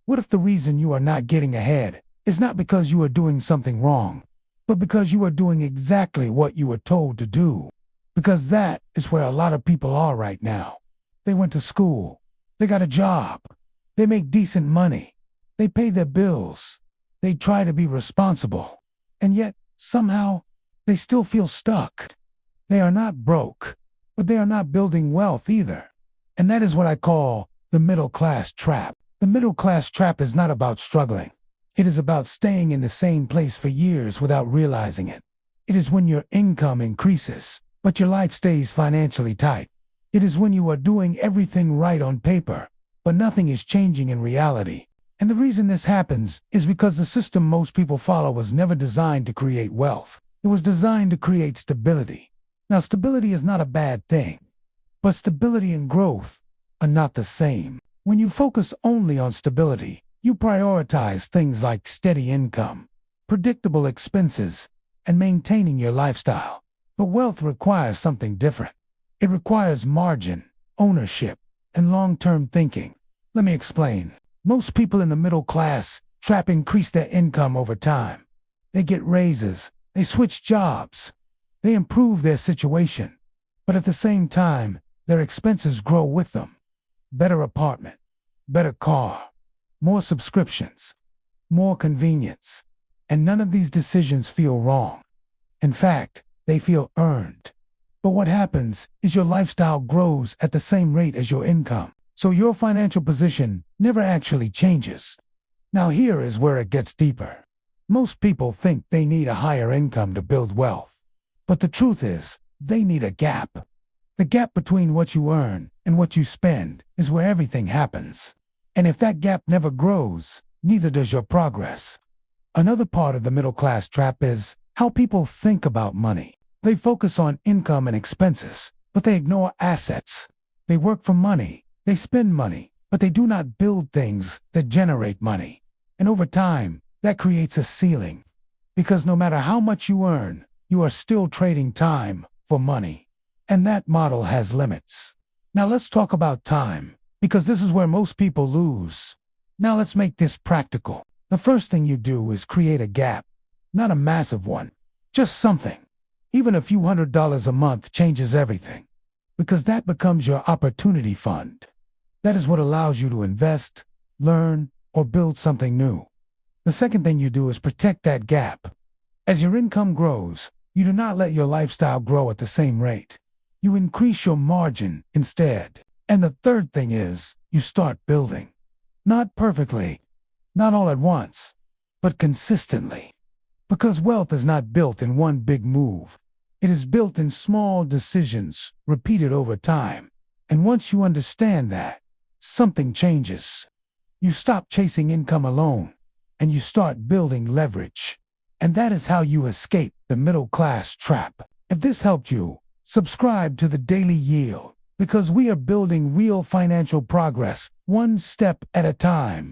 What if the reason you are not getting ahead is not because you are doing something wrong, but because you are doing exactly what you were told to do? Because that is where a lot of people are right now. They went to school. They got a job. They make decent money. They pay their bills. They try to be responsible. And yet, somehow, they still feel stuck. They are not broke, but they are not building wealth either. And that is what I call the middle class trap. The middle class trap is not about struggling. It is about staying in the same place for years without realizing it. It is when your income increases, but your life stays financially tight. It is when you are doing everything right on paper, but nothing is changing in reality. And the reason this happens is because the system most people follow was never designed to create wealth. It was designed to create stability. Now, stability is not a bad thing, but stability and growth are not the same. When you focus only on stability, you prioritize things like steady income, predictable expenses, and maintaining your lifestyle. But wealth requires something different. It requires margin, ownership, and long-term thinking. Let me explain. Most people in the middle class trap increase their income over time. They get raises, they switch jobs, they improve their situation, but at the same time, their expenses grow with them. Better apartment, better car, more subscriptions, more convenience, and none of these decisions feel wrong. In fact, they feel earned. But what happens is your lifestyle grows at the same rate as your income, so your financial position never actually changes. Now here is where it gets deeper. Most people think they need a higher income to build wealth, but the truth is, they need a gap. The gap between what you earn and what you spend is where everything happens. And if that gap never grows, neither does your progress. Another part of the middle class trap is how people think about money. They focus on income and expenses, but they ignore assets. They work for money, they spend money, but they do not build things that generate money. And over time, that creates a ceiling. Because no matter how much you earn, you are still trading time for money. And that model has limits. Now let's talk about time, because this is where most people lose. Now let's make this practical. The first thing you do is create a gap, not a massive one, just something. Even a few $100s a month changes everything, because that becomes your opportunity fund. That is what allows you to invest, learn, or build something new. The second thing you do is protect that gap. As your income grows, you do not let your lifestyle grow at the same rate. You increase your margin instead. And the third thing is, you start building. Not perfectly, not all at once, but consistently. Because wealth is not built in one big move. It is built in small decisions, repeated over time. And once you understand that, something changes. You stop chasing income alone, and you start building leverage. And that is how you escape the middle class trap. If this helped you, subscribe to the Daily Yield, because we are building real financial progress, one step at a time.